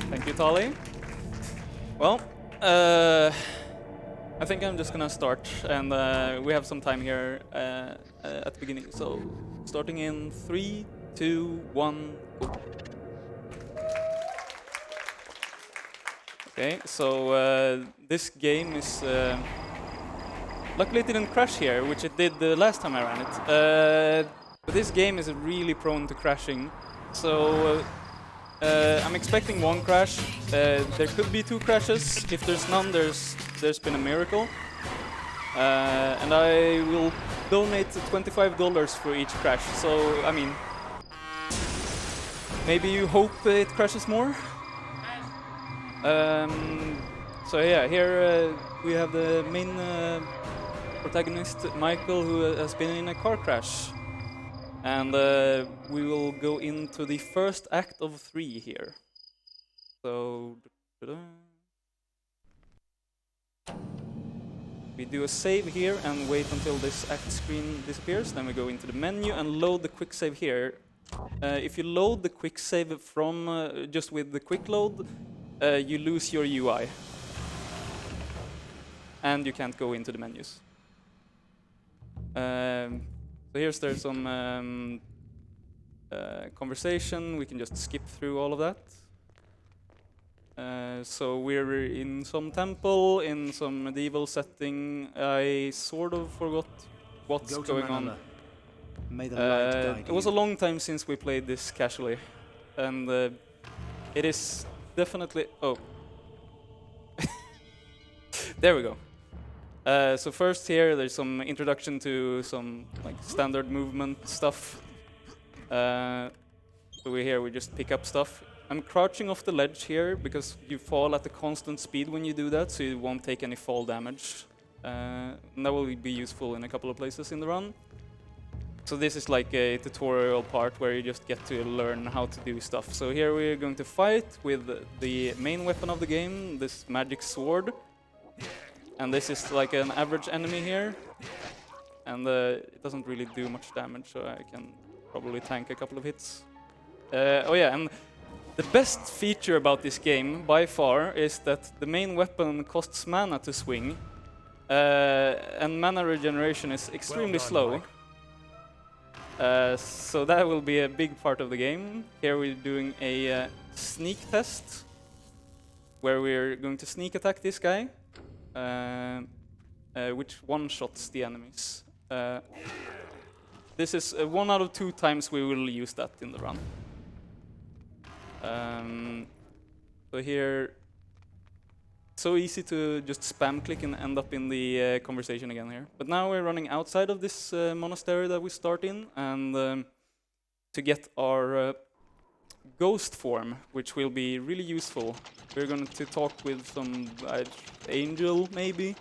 Thank you, Tali. Well, I think I'm just gonna start, and we have some time here at the beginning. So, starting in 3, 2, 1, go. Okay, so this game is. Luckily, it didn't crash here, which it did the last time I ran it. But this game is really prone to crashing, so I'm expecting one crash. There could be 2 crashes. If there's none, there's been a miracle. And I will donate $25 for each crash. So I mean, maybe you hope it crashes more. So yeah, here we have the main protagonist, Michael, who has been in a car crash. And we will go into the first act of 3 here. So we do a save here and wait until this act screen disappears. Then we go into the menu and load the quick save here. If you load the quick save from just with the quick load, you lose your UI. And you can't go into the menus. So there's some conversation. We can just skip through all of that. So we're in some temple, in some medieval setting. I sort of forgot what's going on. May the light guide It was a long time since we played this casually. And it is definitely... Oh. There we go. So first here, there's some introduction to some like standard movement stuff. So we just pick up stuff. I'm crouching off the ledge here because you fall at a constant speed when you do that, so you won't take any fall damage. And that will be useful in a couple of places in the run. So this is like a tutorial part where you just get to learn how to do stuff. So here we're going to fight with the main weapon of the game, this magic sword. And this is like an average enemy here. And it doesn't really do much damage, so I can probably tank a couple of hits. Oh yeah, and the best feature about this game, by far, is that the main weapon costs mana to swing. And mana regeneration is extremely slow. So that will be a big part of the game. Here we're doing a sneak test, where we're going to sneak attack this guy, which one-shots the enemies. This is 1 out of 2 times we will use that in the run. So here, so easy to just spam click and end up in the conversation again here. But now we're running outside of this monastery that we start in, and to get our ghost form, which will be really useful. We're going to talk with some angel, maybe.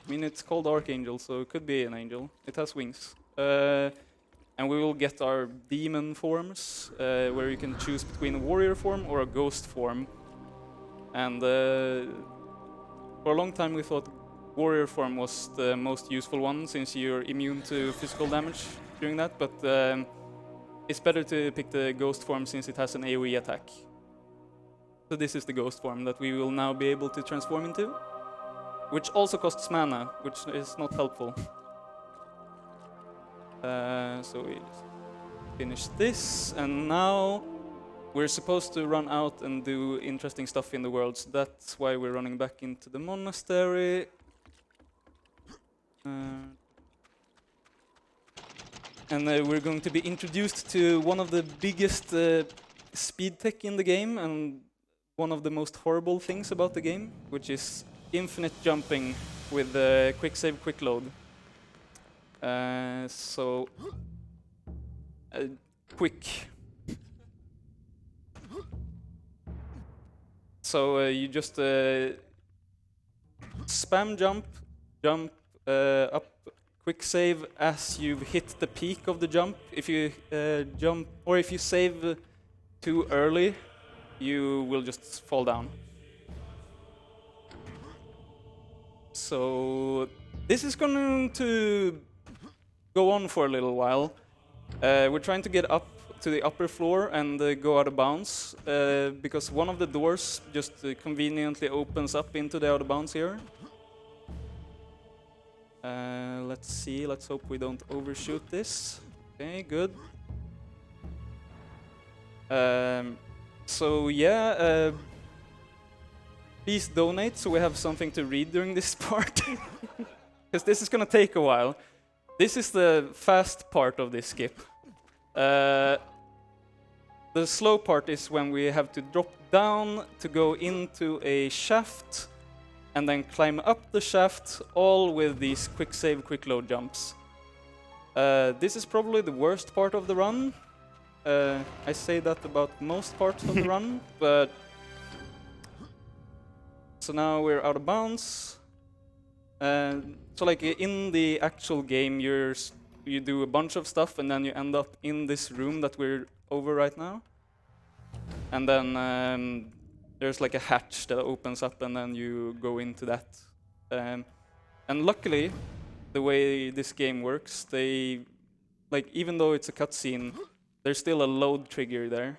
I mean, it's called Archangel, so it could be an angel. It has wings. And we will get our demon forms, where you can choose between a warrior form or a ghost form. And for a long time we thought warrior form was the most useful one, since you're immune to physical damage during that, but it's better to pick the ghost form since it has an AoE attack. So this is the ghost form that we will now be able to transform into, which also costs mana, which is not helpful. So we just finish this, and now we're supposed to run out and do interesting stuff in the world, so that's why we're running back into the monastery. And we're going to be introduced to one of the biggest speed tech in the game, and one of the most horrible things about the game, which is infinite jumping with quick save, quick load. Quick. So you just spam jump up, quick save as you've hit the peak of the jump. If you jump, or if you save too early, you will just fall down. So this is going to go on for a little while. We're trying to get up to the upper floor and go out of bounds because one of the doors just conveniently opens up into the out of bounds here. Let's see, let's hope we don't overshoot this. Okay, good. So yeah, please donate so we have something to read during this part. Because this is gonna take a while. This is the fast part of this skip. The slow part is when we have to drop down to go into a shaft and then climb up the shaft, all with these quick save, quick load jumps. This is probably the worst part of the run. I say that about most parts of the run, but... So now we're out of bounds. So like in the actual game, you do a bunch of stuff and then you end up in this room that we're over right now. And then there's like a hatch that opens up and then you go into that. And luckily, the way this game works, even though it's a cutscene, there's still a load trigger there.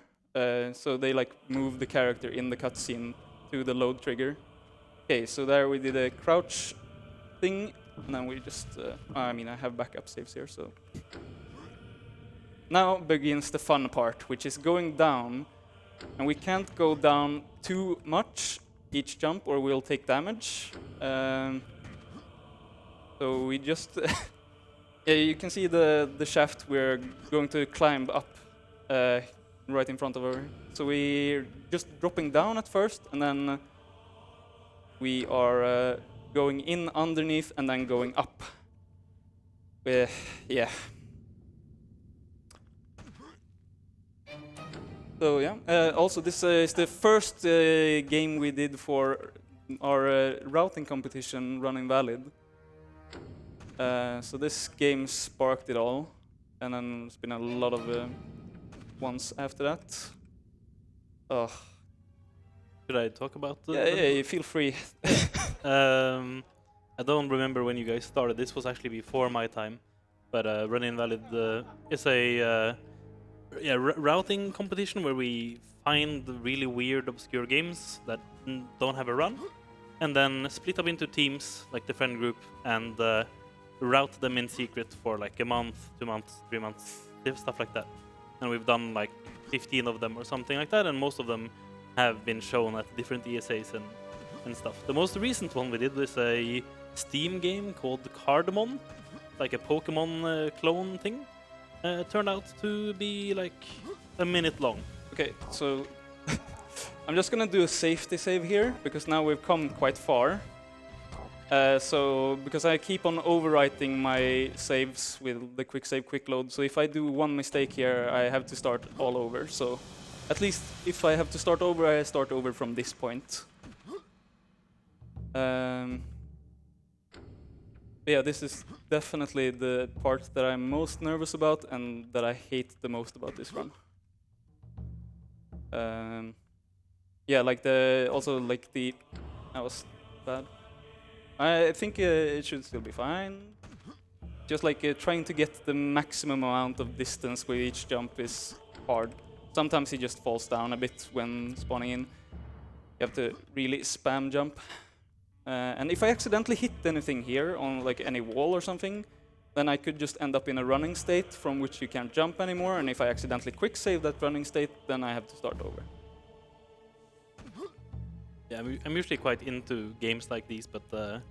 So they like move the character in the cutscene to the load trigger. Okay, so there we did a crouch thing, and then we just, I mean, I have backup saves here, so. Now begins the fun part, which is going down, and we can't go down too much each jump or we'll take damage. So we just, yeah, you can see the shaft we're going to climb up right in front of her. So we're just dropping down at first, and then we are going in underneath and then going up. Yeah. So yeah, also this is the first game we did for our routing competition, Running Valid. So this game sparked it all, and then there's been a lot of ones after that. Oh. Should I talk about the... Yeah, feel free. I don't remember when you guys started. This was actually before my time. But Run Invalid is a routing competition where we find really weird, obscure games that don't have a run, and then split up into teams, like the friend group, and route them in secret for like a month, 2 months, 3 months, stuff like that. And we've done like 15 of them or something like that, and most of them have been shown at different ESAs and stuff. The most recent one we did was a Steam game called Cardamon, like a Pokemon clone thing. Turned out to be like a minute long. Okay, so I'm just gonna do a safety save here, because now we've come quite far. So, because I keep on overwriting my saves with the quick save, quick load, so if I do one mistake here, I have to start all over. So, at least if I have to start over, I start over from this point. Yeah, this is definitely the part that I'm most nervous about and that I hate the most about this run. Yeah, like that was bad. I think it should still be fine. Just like trying to get the maximum amount of distance with each jump is hard. Sometimes he just falls down a bit when spawning in. You have to really spam jump. And if I accidentally hit anything here on like any wall or something, then I could just end up in a running state from which you can't jump anymore. And if I accidentally quick save that running state, then I have to start over. Yeah, I'm usually quite into games like these, but there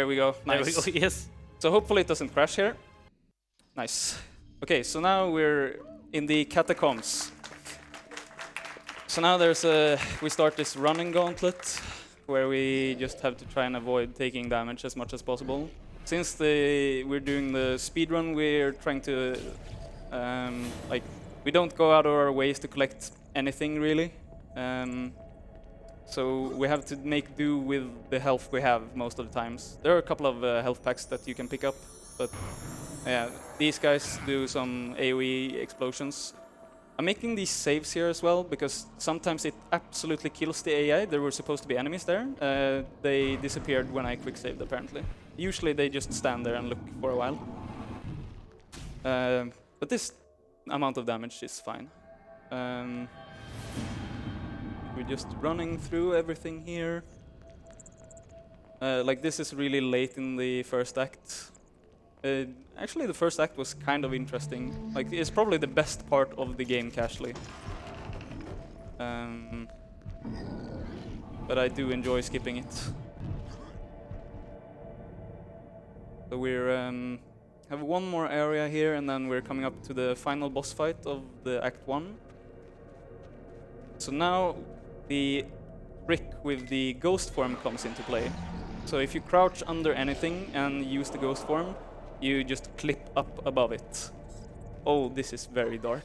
we go. Nice. There we go. Yes. So hopefully it doesn't crash here. Nice. Okay, so now we're in the catacombs. So now we start this running gauntlet where we just have to try and avoid taking damage as much as possible. Since we're doing the speedrun, we're trying to we don't go out of our ways to collect anything really. So we have to make do with the health we have most of the times. There are a couple of health packs that you can pick up, but yeah, these guys do some AoE explosions. I'm making these saves here as well because sometimes it absolutely kills the AI. There were supposed to be enemies there. They disappeared when I quick saved apparently. Usually they just stand there and look for a while. But this amount of damage is fine. We're just running through everything here. Like this is really late in the first act. Actually, the first act was kind of interesting. Like, it's probably the best part of the game casually. But I do enjoy skipping it. So we're have one more area here, and then we're coming up to the final boss fight of the Act 1. So now the trick with the ghost form comes into play. So if you crouch under anything and use the ghost form, you just clip up above it. Oh, this is very dark.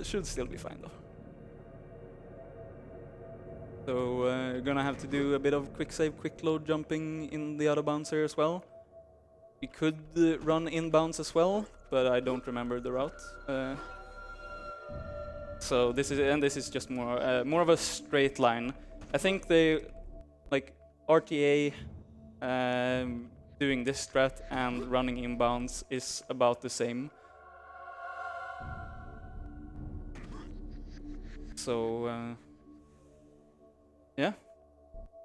Should still be fine though. So you're gonna have to do a bit of quick save, quick load jumping in the other bounds here as well. We could run inbounds as well, but I don't remember the route. So this is just more of a straight line. I think they like RTA doing this strat and running inbounds is about the same. So yeah.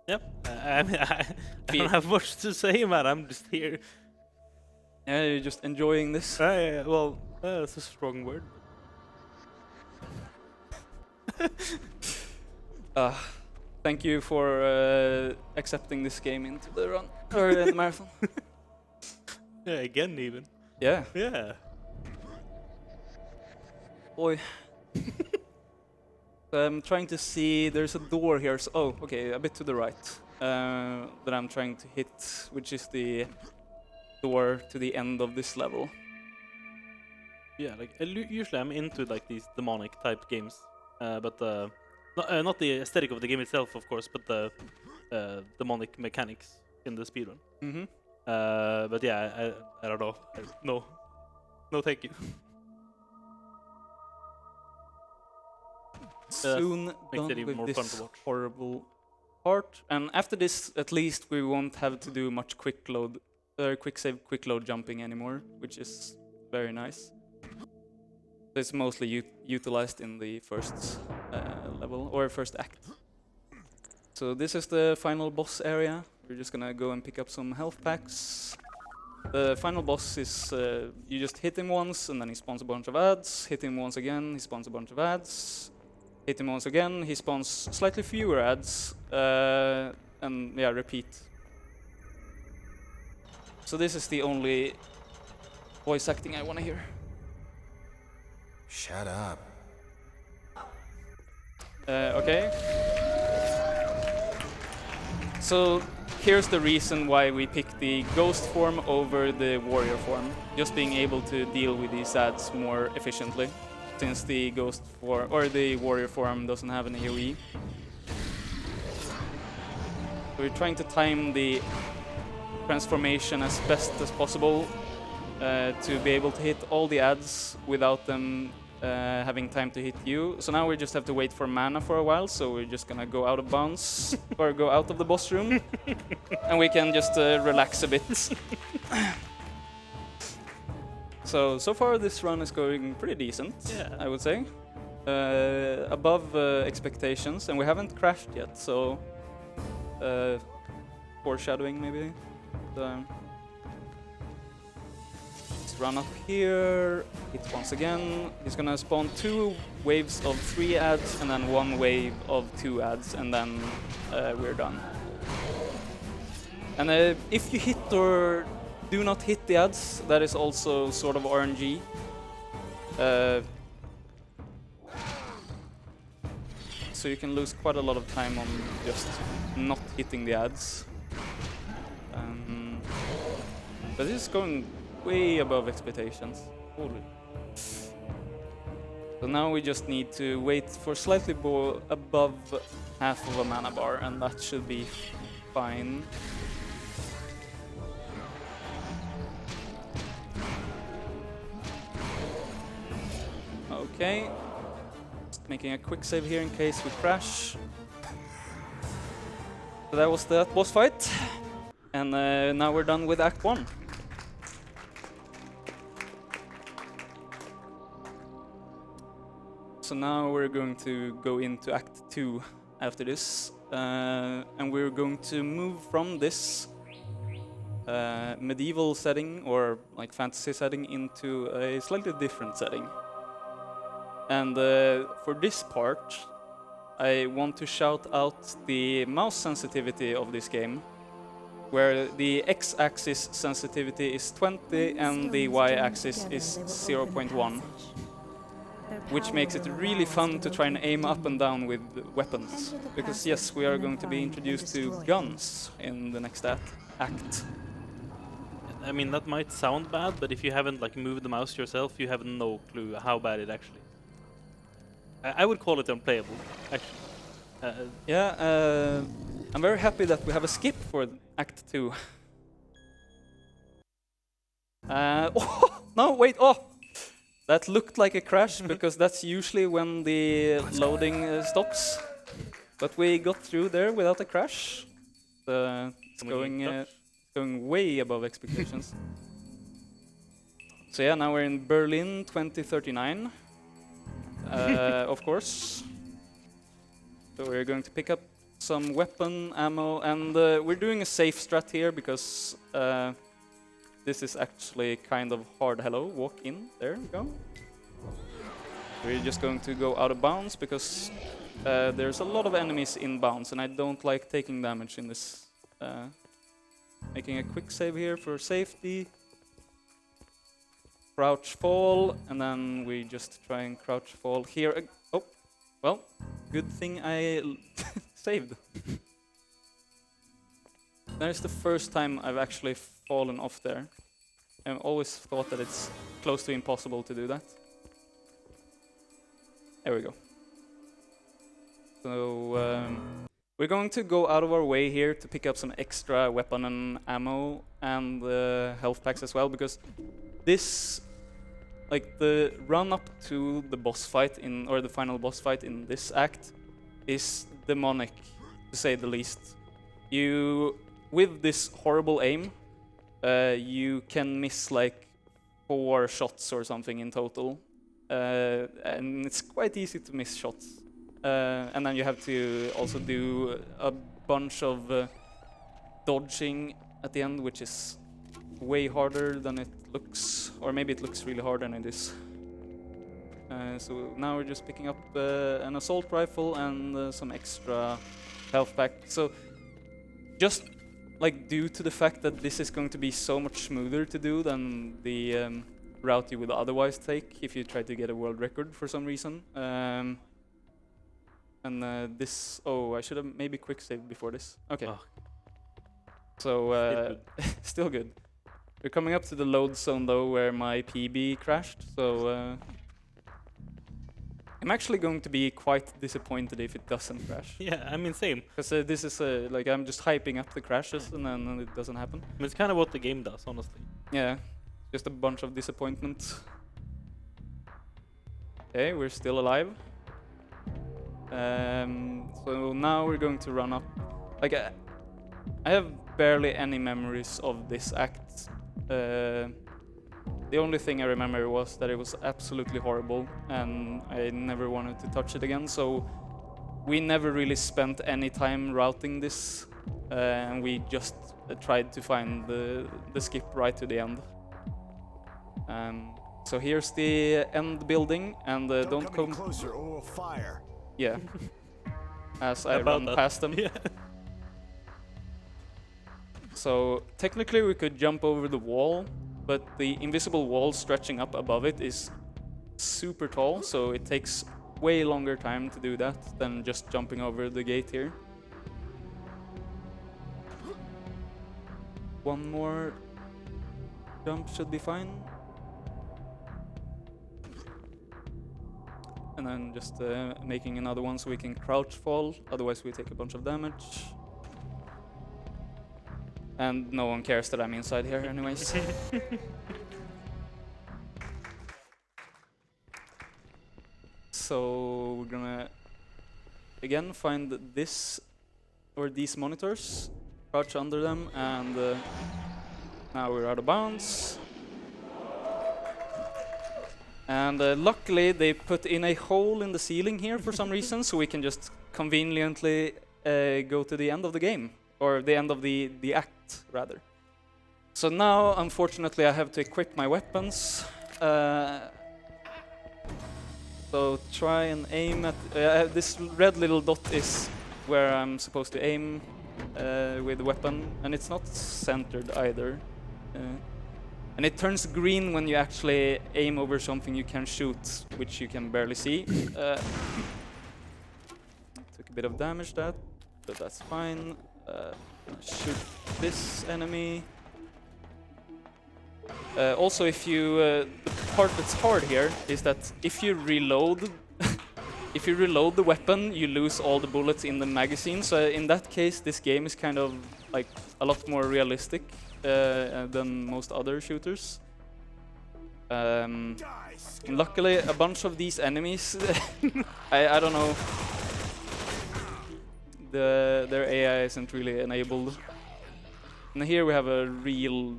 Yep. I mean, I don't have much to say, man. I'm just here. Yeah, you're just enjoying this. Yeah, well, that's a strong word. Thank you for accepting this game into the run or the marathon. Yeah, again even. Yeah. Yeah. Boy. I'm trying to see. There's a door here. So, oh, okay, a bit to the right that I'm trying to hit, which is the door to the end of this level. Yeah, like usually I'm into like these demonic type games, but not the aesthetic of the game itself, of course, but the demonic mechanics in the speedrun. Mm-hmm. But yeah, I don't know. No, thank you. Soon makes it done even more with fun to this watch. horrible part, and after this, at least we won't have to do much quick save, quick load jumping anymore, which is very nice. It's mostly utilized in the first level or first act. So this is the final boss area. We're just gonna go and pick up some health packs. The final boss is you just hit him once and then he spawns a bunch of ads. Hit him once again, he spawns a bunch of ads. Hit him once again, he spawns slightly fewer ads. And yeah, repeat. So this is the only voice acting I want to hear. Shut up. Okay. So here's the reason why we picked the ghost form over the warrior form. Just being able to deal with these ads more efficiently, since the ghost form or the warrior form doesn't have an AoE. We're trying to time the transformation as best as possible to be able to hit all the ads without them having time to hit you. So now we just have to wait for mana for a while, so we're just gonna go out of bounds or go out of the boss room and we can just relax a bit. So far this run is going pretty decent, Yeah. I would say. Above expectations, and we haven't crashed yet, so foreshadowing maybe. Let's run up here, hit once again. He's gonna spawn 2 waves of 3 ads and then 1 wave of 2 ads, and then we're done. And if you hit or do not hit the ads, that is also sort of RNG. So you can lose quite a lot of time on just not hitting the ads. But this is going way above expectations. Holy. So now we just need to wait for slightly above half of a mana bar, and that should be fine. Okay. Just making a quick save here in case we crash. So that was that boss fight. And now we're done with Act 1. So now we're going to go into Act 2 after this, and we're going to move from this medieval setting or like fantasy setting into a slightly different setting. And for this part, I want to shout out the mouse sensitivity of this game, where the x-axis sensitivity is 20 and the y-axis is 0.1, which makes it really fun to try and aim up and down with weapons. Because yes, we are going to be introduced to guns in the next act. I mean, that might sound bad, but if you haven't like moved the mouse yourself, you have no clue how bad it actually is. I would call it unplayable, actually. Yeah, I'm very happy that we have a skip for Act 2. Oh, no, wait, oh! That looked like a crash, because that's usually when the loading stops. But we got through there without a crash. It's going way above expectations. So yeah, now we're in Berlin 2039, of course. So we're going to pick up some weapon ammo, and we're doing a safe strat here because this is actually kind of hard. Hello, walk in, there we go. We're just going to go out of bounds because there's a lot of enemies in bounds, and I don't like taking damage in this. Making a quick save here for safety. Crouch fall, and then we just try and crouch fall here. Oh, well, good thing I saved. That is the first time I've actually fallen off there. I've always thought that it's close to impossible to do that. There we go. So we're going to go out of our way here to pick up some extra weapon and ammo and health packs as well, because this, like the run up to the boss fight or the final boss fight in this act is demonic, to say the least. With this horrible aim, you can miss like 4 shots or something in total, and it's quite easy to miss shots. And then you have to also do a bunch of dodging at the end, which is way harder than it looks, or maybe it looks really hard than it is. So now we're just picking up an assault rifle and some extra health pack. So just like due to the fact that this is going to be so much smoother to do than the route you would otherwise take if you try to get a world record for some reason. This, I should have maybe quick saved before this. Okay. Oh. So, still good. We're coming up to the load zone though, where my PB crashed, so I'm actually going to be quite disappointed if it doesn't crash. Yeah, I mean, same. Because this is like I'm just hyping up the crashes and then it doesn't happen. I mean, it's kind of what the game does, honestly. Yeah, just a bunch of disappointment. Okay, we're still alive. So now we're going to run up. Like I have barely any memories of this act. The only thing I remember was that it was absolutely horrible and I never wanted to touch it again. So we never really spent any time routing this, and we just tried to find the skip right to the end. So here's the end building, and don't come closer or we'll fire. Yeah, as I run past them. Yeah. So technically we could jump over the wall, but the invisible wall stretching up above it is super tall, so it takes way longer time to do that than just jumping over the gate here. One more jump should be fine. And then just making another one so we can crouch fall, otherwise we take a bunch of damage. And no one cares that I'm inside here anyways. So we're gonna again find this or these monitors, crouch under them, and now we're out of bounds. And luckily they put in a hole in the ceiling here for some reason, so we can just conveniently go to the end of the game, or the end of the act, rather. So now, unfortunately, I have to equip my weapons. So try and aim at... this red little dot is where I'm supposed to aim with the weapon, and it's not centered either. And it turns green when you actually aim over something you can shoot, which you can barely see. Took a bit of damage that, but that's fine. Shoot this enemy. Also, if you the part that's hard here is that if you reload, if you reload the weapon, you lose all the bullets in the magazine. So in that case, this game is kind of like a lot more realistic than most other shooters. Luckily, a bunch of these enemies, I don't know, their AI isn't really enabled. And here we have a real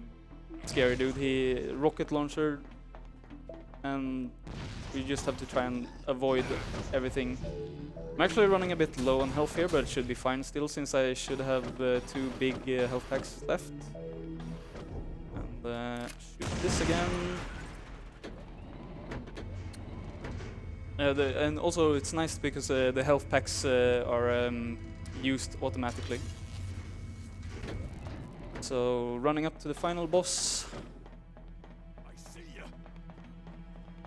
scary dude. He rocket launcher, and you just have to try and avoid everything. I'm actually running a bit low on health here, but it should be fine still, since I should have 2 big health packs left. And shoot this again. And also it's nice because the health packs are used automatically. So running up to the final boss.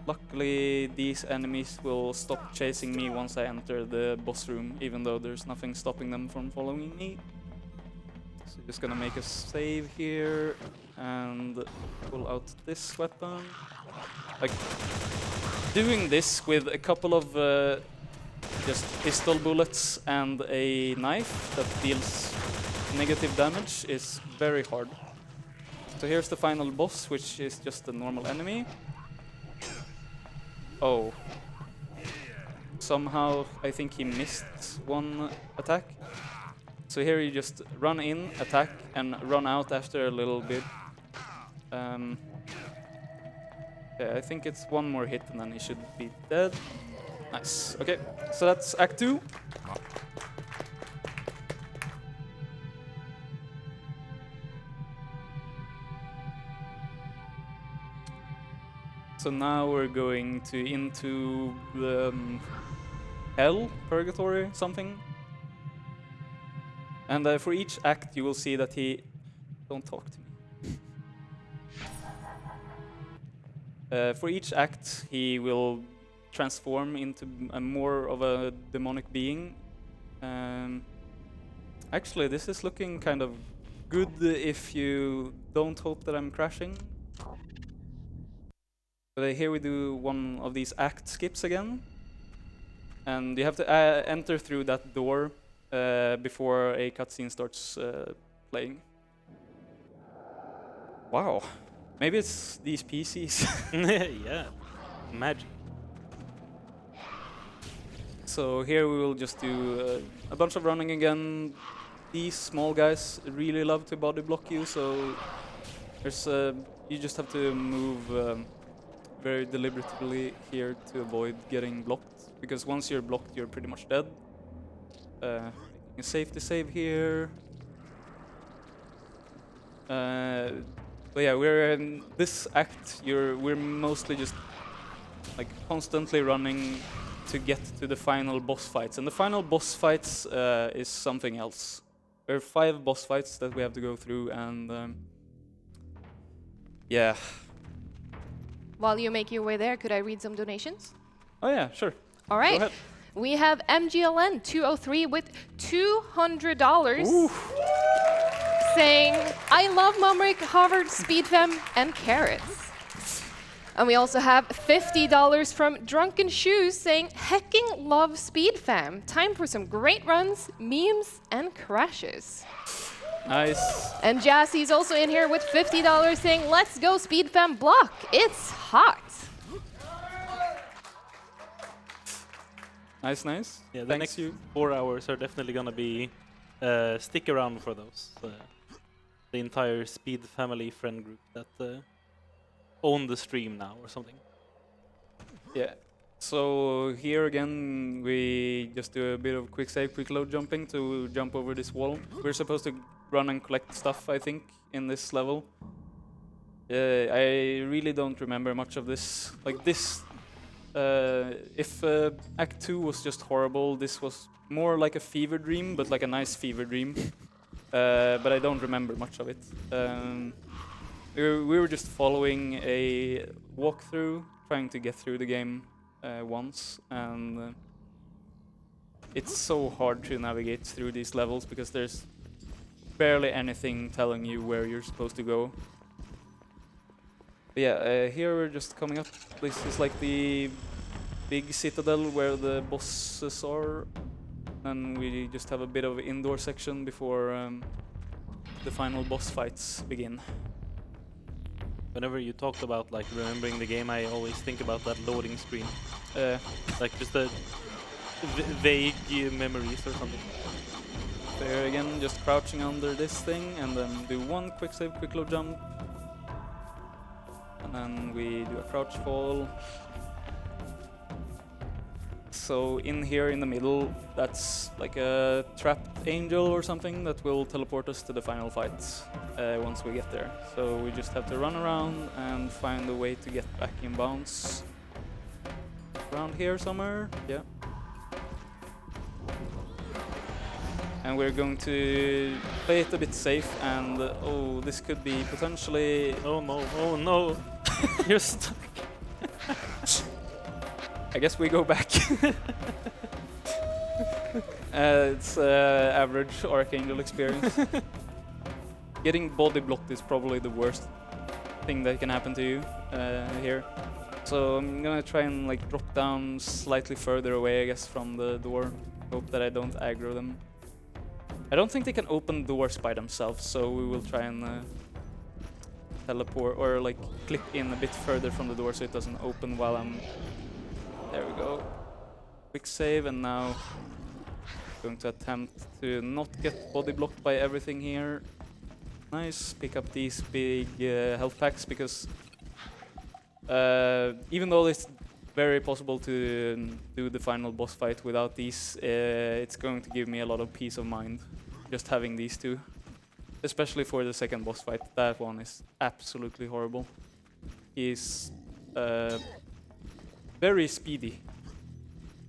Luckily these enemies will stop chasing me once I enter the boss room, even though there's nothing stopping them from following me. So just gonna make a save here and pull out this weapon. Like, doing this with a couple of just pistol bullets and a knife that deals negative damage is very hard. So here's the final boss, which is just a normal enemy. Oh. Somehow I think he missed one attack. So here you just run in, attack, and run out after a little bit. Yeah, I think it's one more hit and then he should be dead. Nice. Okay, so that's Act 2. So now we're going into the hell, purgatory, something. And for each act you will see that he... Don't talk to me. For each act he will transform into more of a demonic being. Actually, this is looking kind of good if you don't hope that I'm crashing. But here we do one of these act skips again. And you have to enter through that door before a cutscene starts playing. Wow. Maybe it's these PCs. Yeah, magic. So here we will just do a bunch of running again. These small guys really love to body block you, so there's you just have to move very deliberately here to avoid getting blocked, because once you're blocked, you're pretty much dead. Making a safety save here. But yeah, we're in this act. We're mostly just like constantly running to get to the final boss fights, and the final boss fights is something else. There are 5 boss fights that we have to go through, and yeah. While you make your way there, could I read some donations? Oh yeah, sure. All right. Go ahead. We have MGLN 203 with $200 saying, I love Mumrik, Harvard, Speedfem, and carrots. And we also have $50 from Drunken Shoes saying, hecking love Speedfam. Time for some great runs, memes, and crashes. Nice. And Jassy's also in here with $50 saying, let's go Speedfam block. It's hot. Nice, nice. Yeah, the Thanks next you. 4 hours are definitely gonna be stick around for those. The entire Speed family friend group that own the stream now or something. Yeah. So here again, we just do a bit of quick save, quick load jumping to jump over this wall. We're supposed to run and collect stuff, I think, in this level. I really don't remember much of this. Like this, if Act 2 was just horrible, this was more like a fever dream, but like a nice fever dream. But I don't remember much of it. We were just following a walkthrough, trying to get through the game once, and it's so hard to navigate through these levels because there's barely anything telling you where you're supposed to go. But yeah, here we're just coming up. This is like the big citadel where the bosses are, and we just have a bit of indoor section before the final boss fights begin. Whenever you talked about like remembering the game, I always think about that loading screen. Like just a vague memories or something. There again, just crouching under this thing, and then do one quick save, quick load jump. And then we do a crouch fall. So in here in the middle, that's like a trapped angel or something that will teleport us to the final fight once we get there. So we just have to run around and find a way to get back in bounds. Around here somewhere, yeah. And we're going to play it a bit safe, and oh, this could be potentially... Oh no, you're stuck. I guess we go back. It's average Archangel experience. Getting body blocked is probably the worst thing that can happen to you here. So I'm gonna try and like drop down slightly further away, I guess, from the door. Hope that I don't aggro them. I don't think they can open doors by themselves, so we will try and teleport or like click in a bit further from the door so it doesn't open while I'm... There we go. Quick save, and now going to attempt to not get body blocked by everything here. Nice. Pick up these big health packs because even though it's very possible to do the final boss fight without these, it's going to give me a lot of peace of mind just having these two. Especially for the second boss fight. That one is absolutely horrible. He's very speedy.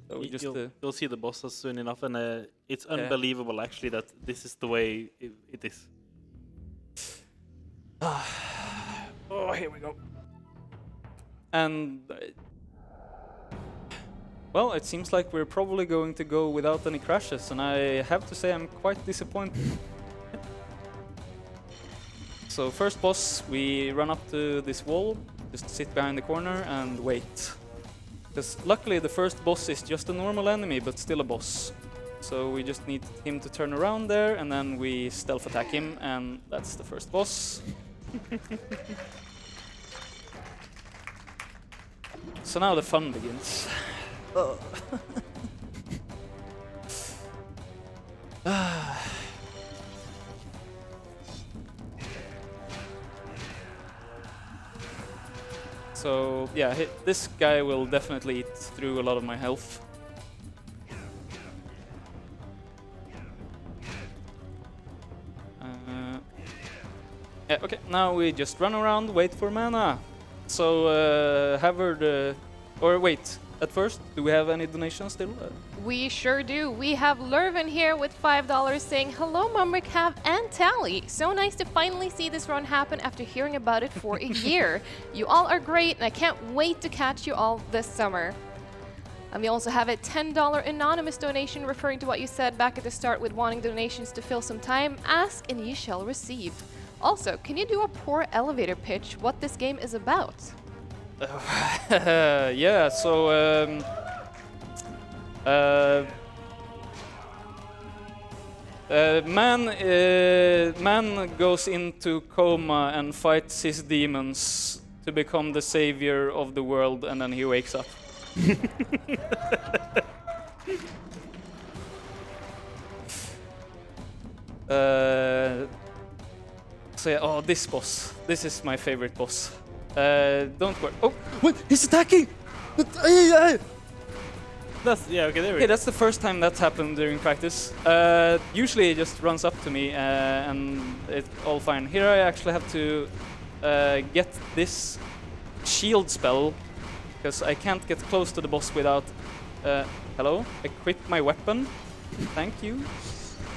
So we just you'll see the bosses soon enough, and it's unbelievable actually that this is the way it is. Oh, here we go. And well, it seems like we're probably going to go without any crashes, and I have to say I'm quite disappointed. So first boss, we run up to this wall, just sit behind the corner and wait. Because luckily the first boss is just a normal enemy, but still a boss. So we just need him to turn around there, and then we stealth attack him, and that's the first boss. So now the fun begins. So yeah, this guy will definitely eat through a lot of my health. Yeah, okay, now we just run around, wait for mana. So or wait, at first, do we have any donations still? We sure do. We have Lervin here with $5 saying, "Hello, Mumrik, Have, and Tally. So nice to finally see this run happen after hearing about it for a year. You all are great, and I can't wait to catch you all this summer." And we also have a $10 anonymous donation referring to what you said back at the start with wanting donations to fill some time. Ask and ye shall receive. Also, can you do a poor elevator pitch what this game is about? Yeah, so man goes into coma and fights his demons to become the savior of the world, and then he wakes up. So yeah, oh, this boss. This is my favorite boss. Don't worry. Oh, what? He's attacking! That's okay. There we Okay, go. that's the first time that's happened during practice. Usually it just runs up to me and it's all fine. Here I actually have to get this shield spell because I can't get close to the boss without... hello? Equip my weapon. Thank you.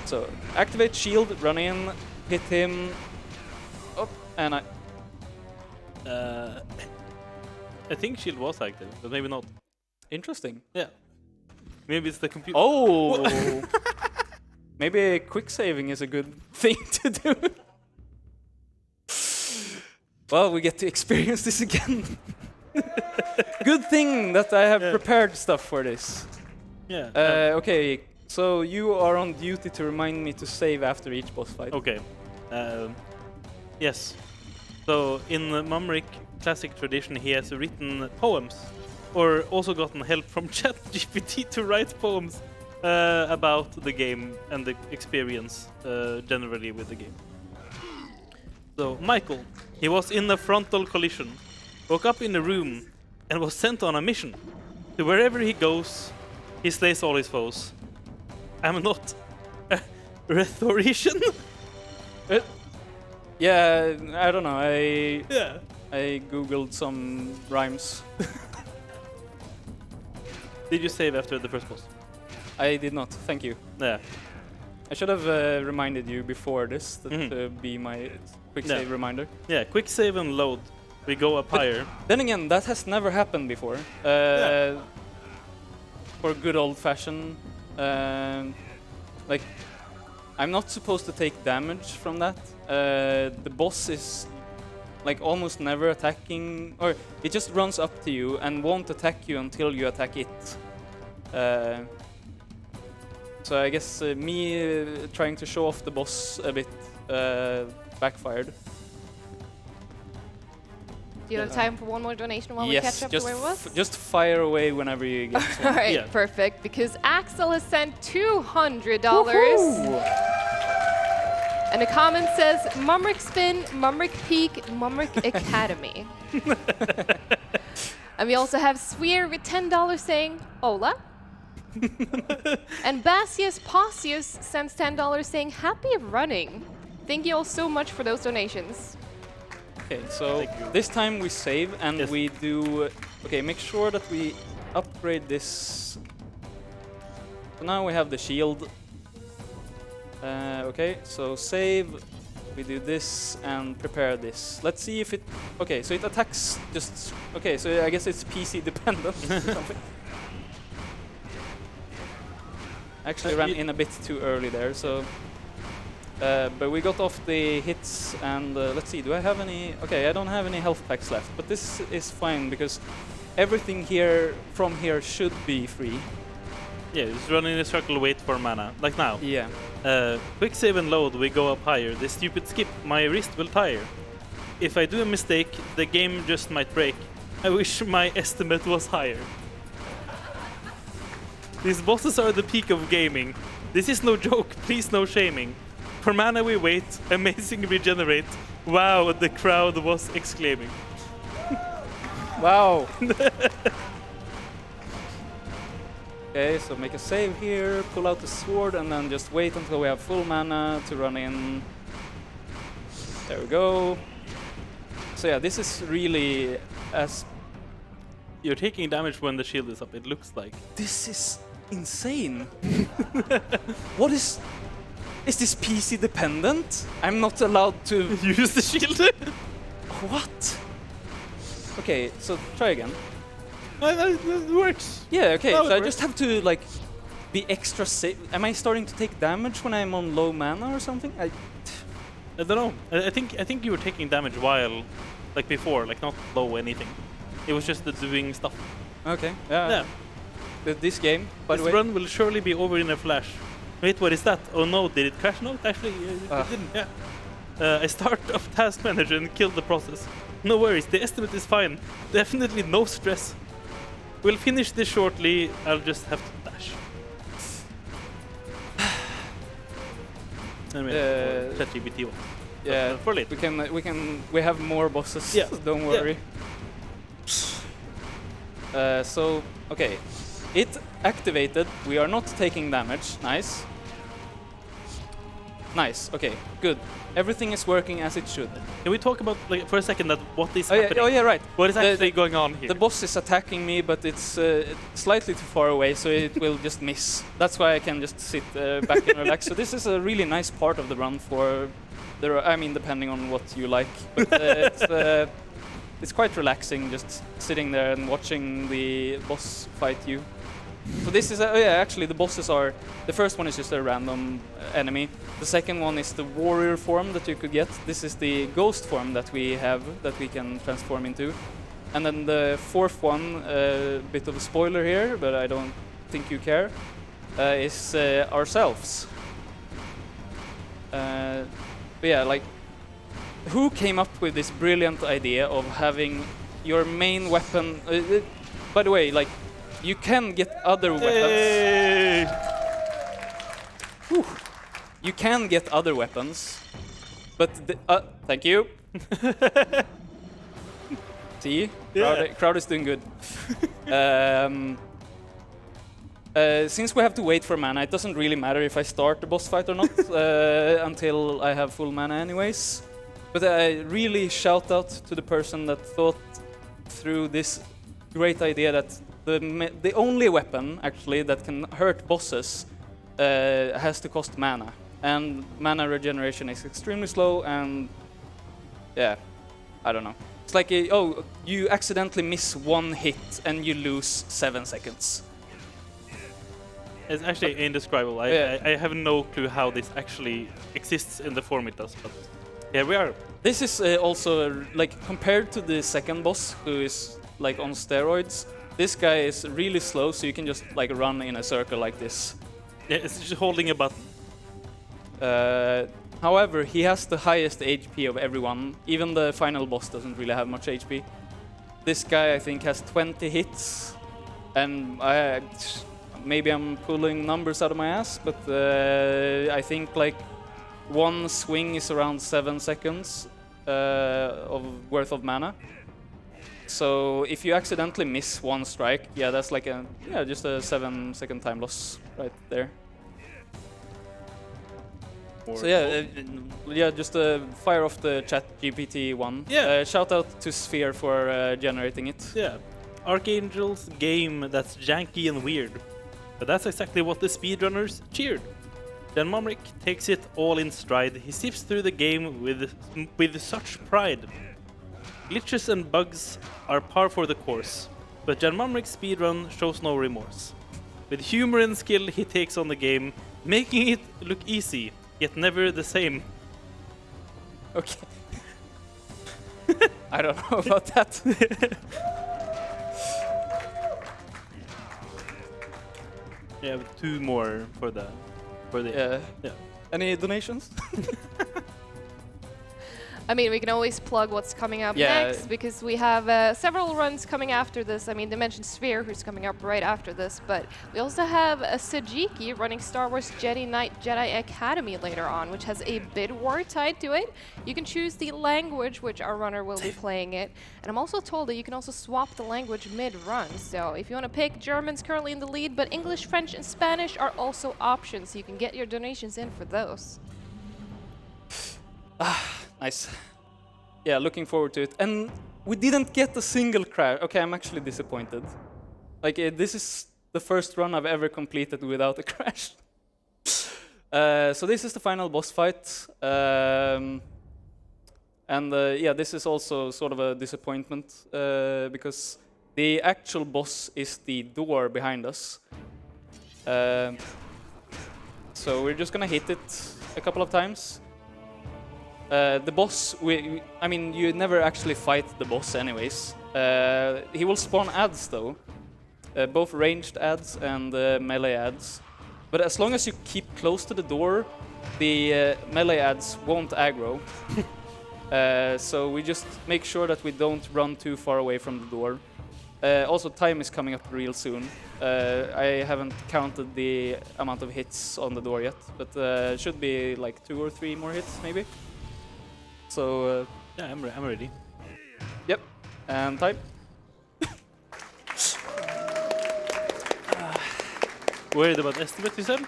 So, activate shield, run in, hit him. Up, and I... I think shield was active, but maybe not. Interesting. Yeah. Maybe it's the computer. Oh! Maybe quick saving is a good thing to do. Well, we get to experience this again. Good thing that I have prepared stuff for this. Yeah. Okay, so you are on duty to remind me to save after each boss fight. Okay. Yes. So in the Janmumrik classic tradition, he has written poems, or also gotten help from ChatGPT to write poems about the game and the experience generally with the game. So Michael, he was in a frontal collision, woke up in a room, and was sent on a mission. To wherever he goes, he slays all his foes. I'm not a rhetorician. Yeah, I don't know. Yeah. I googled some rhymes. Did you save after the first boss? I did not. Thank you. Yeah. I should have reminded you before this to be my quick save reminder. Yeah. Quick save and load. We go up higher. Then again, that has never happened before. For good old-fashioned, like, I'm not supposed to take damage from that. The boss is like almost never attacking, or it just runs up to you and won't attack you until you attack it. So I guess me trying to show off the boss a bit backfired. Do you have time for one more donation while we catch up to where it was? Just fire away whenever you get one. All right, Yeah. perfect. Because Axel has sent $200. And the comment says, Janmumrik Spin, Janmumrik Peak, Janmumrik Academy. And we also have Sweer with $10 saying, Hola. And Basius Pausius sends $10 saying, happy running. Thank you all so much for those donations. Okay, so Thank you. this time we save and Yes. we do... Okay, make sure that we upgrade this. So now we have the shield. Okay, so save, we do this and prepare this. Let's see if it... Okay, so it attacks just... Okay, so I guess it's PC dependent or something. Actually ran in a bit too early there, so... but we got off the hits and let's see, do I have any... Okay, I don't have any health packs left, but this is fine because everything here from here should be free. Yeah, just run in a circle, wait for mana, like now. Yeah. Quick save and load, we go up higher. This stupid skip, my wrist will tire. If I do a mistake, the game just might break. I wish my estimate was higher. These bosses are the peak of gaming. This is no joke, please no shaming. For mana we wait, amazing regenerate. Wow, the crowd was exclaiming. Wow. Okay, so make a save here, pull out the sword, and then just wait until we have full mana to run in. There we go. So yeah, this is really as... You're taking damage when the shield is up, it looks like. This is insane. What is... Is this PC dependent? I'm not allowed to... Use the shield? What? Okay, so try again. It works. Yeah, okay, Oh, so it I works. just have to, like, be extra safe. Am I starting to take damage when I'm on low mana or something? I don't know. I think you were taking damage while, like before, like not low anything. It was just the doing stuff. Okay, Yeah. This game, by the This way... run will surely be over in a flash. Wait, what is that? Oh no, did it crash? No, actually, it didn't. Yeah. I start off task manager and kill the process. No worries, the estimate is fine. Definitely no stress. We'll finish this shortly. I'll just have to dash. Anyway, ChatGPT one. Yeah, For later. we have more bosses. Yeah. Don't Yeah. worry. So, okay. It activated. We are not taking damage. Nice. Nice. Okay, good. Everything is working as it should. Can we talk about, like, for a second, that what is Oh yeah, happening? oh, yeah, right. What is actually going on here? The boss is attacking me, but it's slightly too far away, so it will just miss. That's why I can just sit back and relax. So this is a really nice part of the run for I mean, depending on what you like. But it's quite relaxing just sitting there and watching the boss fight you. So this is, oh yeah, actually the bosses are, the first one is just a random enemy. The second one is the warrior form that you could get. This is the ghost form that we have, that we can transform into. And then the fourth one, bit of a spoiler here, but I don't think you care, is ourselves. But yeah, like, who came up with this brilliant idea of having your main weapon, by the way, like, you can get other weapons. Hey! Whew. You can get other weapons, but thank you. See, Yeah. crowd is doing good. Since we have to wait for mana, it doesn't really matter if I start the boss fight or not until I have full mana anyways. But I really shout out to the person that thought through this great idea that the only weapon actually that can hurt bosses has to cost mana, and mana regeneration is extremely slow, and yeah, I don't know. It's like oh, you accidentally miss one hit and you lose 7 seconds. It's actually indescribable. I have no clue how this actually exists in the form it does, but here we are. This is also like compared to the second boss, who is like on steroids. This guy is really slow, so you can just like run in a circle like this. Yeah, it's just holding a button. However, he has the highest HP of everyone. Even the final boss doesn't really have much HP. This guy, I think, has 20 hits, and maybe I'm pulling numbers out of my ass, but I think like one swing is around 7 seconds worth of mana. So if you accidentally miss one strike, yeah, that's like just a 7-second time loss right there. So yeah, just fire off the chat GPT one. Yeah. Shout out to Sphere for generating it. Yeah, Archangel's game that's janky and weird, but that's exactly what the speedrunners cheered. Janmumrik takes it all in stride. He sips through the game with such pride. Glitches and bugs are par for the course, but Janmumrik's speedrun shows no remorse. With humor and skill, he takes on the game, making it look easy, yet never the same. Okay. I don't know about that. Yeah, with 2 more for the yeah. Any donations? I mean, we can always plug what's coming up Yeah. next, because we have several runs coming after this. I mean, they mentioned Sphere, who's coming up right after this, but we also have a Sajiki running Star Wars Jedi Knight Jedi Academy later on, which has a bid war tied to it. You can choose the language which our runner will be playing it, and I'm also told that you can also swap the language mid-run. So if you want to pick, German's currently in the lead, but English, French, and Spanish are also options, so you can get your donations in for those. Nice. Yeah, looking forward to it. And we didn't get a single crash. Okay, I'm actually disappointed. Like, this is the first run I've ever completed without a crash. So this is the final boss fight. Yeah, this is also sort of a disappointment because the actual boss is the door behind us. So we're just gonna hit it a couple of times. The boss, I mean, you never actually fight the boss anyways. He will spawn ads though, both ranged ads and melee ads. But as long as you keep close to the door, the melee ads won't aggro. So we just make sure that we don't run too far away from the door. Also, time is coming up real soon. I haven't counted the amount of hits on the door yet, but should be like 2 or 3 more hits maybe. So Yeah, I'm ready. Yep, and time. Worried about estimate, you said?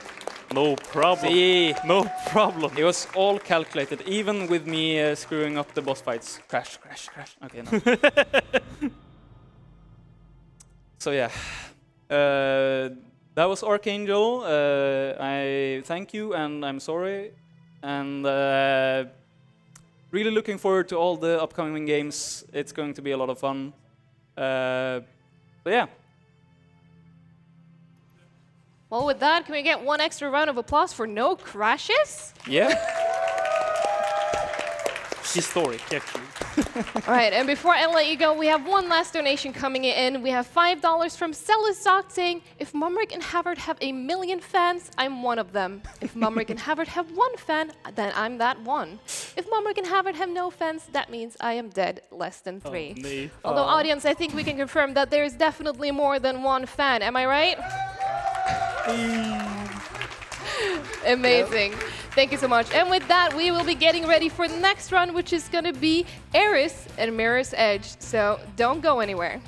No problem. See, No problem. it was all calculated, even with me screwing up the boss fights. Crash, crash, crash. Okay, no. So yeah, that was Archangel. I thank you and I'm sorry. And really looking forward to all the upcoming games. It's going to be a lot of fun. So yeah. Well, with that, can we get one extra round of applause for no crashes? Yeah. Historic, actually. All right, and before I let you go, we have one last donation coming in. We have $5 from Celesot saying, if Mumrik and Havard have 1 million fans, I'm one of them. If Mumrik and Havard have 1 fan, then I'm that one. If Mumrik and Havard have no fans, that means I am dead, less than 3. Oh, nee. Although, audience, I think we can confirm that there is definitely more than 1 fan. Am I right? Amazing. Thank you so much. And with that, we will be getting ready for the next run, which is going to be Eris and Mirror's Edge. So don't go anywhere.